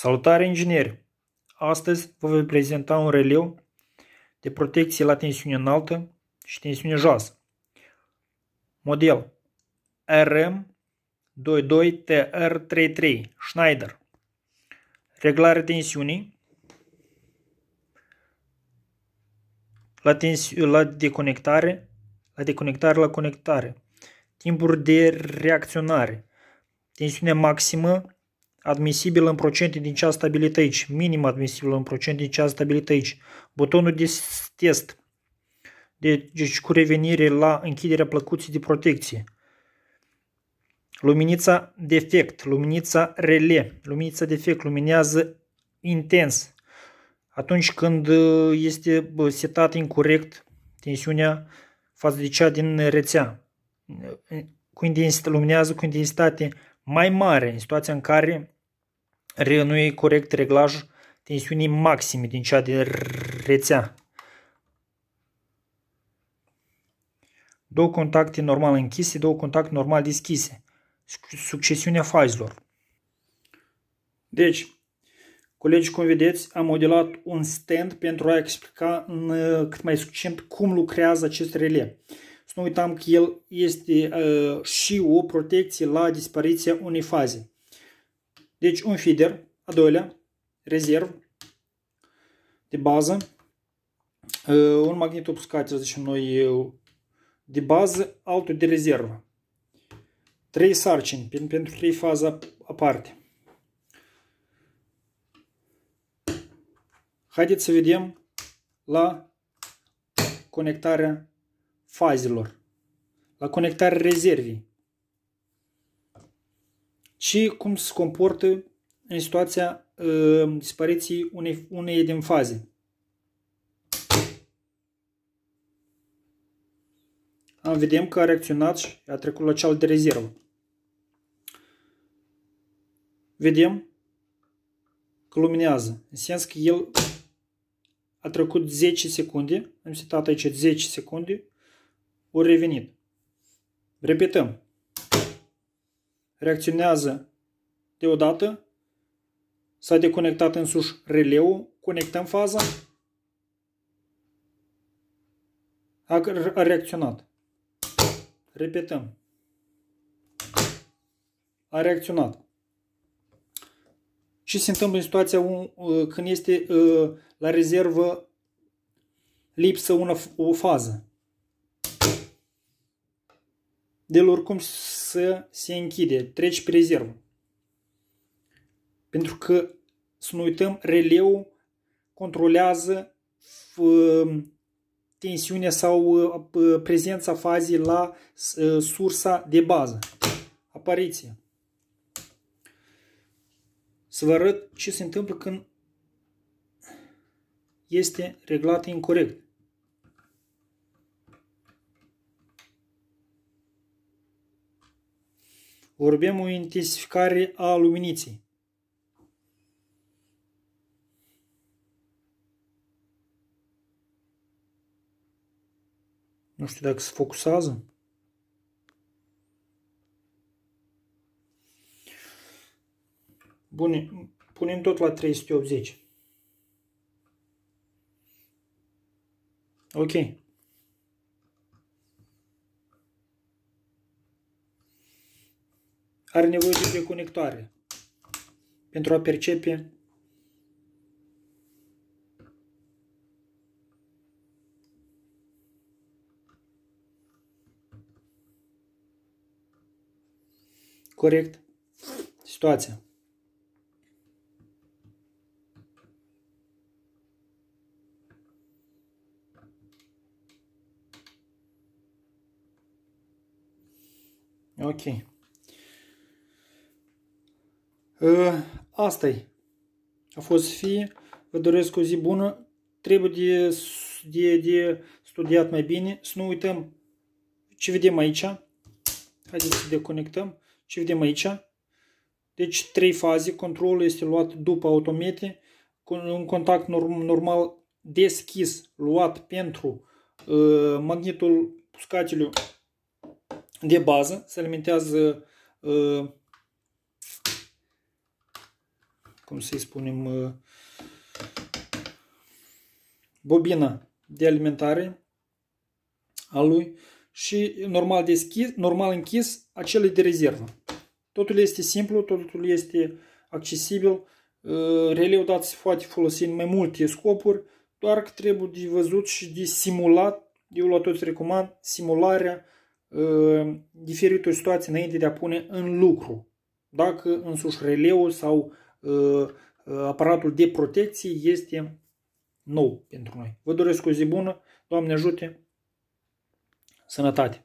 Salutare, ingineri! Astăzi vă voi prezenta un releu de protecție la tensiune înaltă și tensiune joasă. Model RM22TR33 Schneider. Reglare tensiunii la deconectare, la conectare. Timpuri de reacționare. Tensiune maximă admisibil în procente din cea stabilită aici. Minim admisibil în procente din cea stabilită aici. Butonul de test. Deci cu revenire la închiderea plăcuții de protecție. Luminița defect. Luminița relé. Luminița defect luminează intens. Atunci când este setată incorrect tensiunea față de cea din rețea. Luminează cu intensitate mai mare în situația în care nu e corect reglaj tensiunii maxime din cea de rețea. Două contacte normal închise, două contacte normal deschise. Succesiunea fazilor. Deci, colegi, cum vedeți, am modelat un stand pentru a explica cât mai succint cum lucrează acest relé. Să nu uităm că el este și o protecție la dispariția unei faze. Deci un feeder, a doilea, rezerv de bază, un magnetopuscator, zicem noi, de bază, altul de rezervă. 3 sarcini pentru 3 faze aparte. Haideți să vedem la conectarea fazelor, la conectarea rezervii și cum se comportă în situația dispariției unei din faze. Vedem că a reacționat și a trecut la cel de rezervă. Vedem că luminează, în sens că el a trecut 10 secunde, am setat aici 10 secunde, ori revenit. Repetăm. Reacționează deodată, s-a deconectat însuși releul, conectăm faza, a reacționat. Repetăm. A reacționat. Ce se întâmplă în situația când este la rezervă lipsă o fază? De oricum se închide, trece pe rezervă. Pentru că, să nu uităm, releul controlează tensiunea sau prezența fazei la sursa de bază. Apariție. Să vă arăt ce se întâmplă când este reglată incorect. Vorbim o intensificare a luminiței. Nu știu dacă se focusează. Bun, punem tot la 380. Ok. Are nevoie de deconectare pentru a percepe corect situația. Ok. Asta-i. A fost să fie. Vă doresc o zi bună. Trebuie de studiat mai bine. Să nu uităm ce vedem aici. Haideți să deconectăm. Ce vedem aici. Deci 3 faze. Controlul este luat după automete. Un contact normal deschis luat pentru magnetul puscatelul de bază. Se alimentează cum să-i spunem, bobina de alimentare a lui și normal deschis, normal închis, acele de rezervă. Totul este simplu, totul este accesibil. Releul dat se poate folosi în mai multe scopuri, doar că trebuie de văzut și de simulat. Eu la toți recomand simularea diferitor situații înainte de a pune în lucru. Dacă însuși releul sau aparatul de protecție este nou pentru noi. Vă doresc o zi bună, Doamne ajute, sănătate!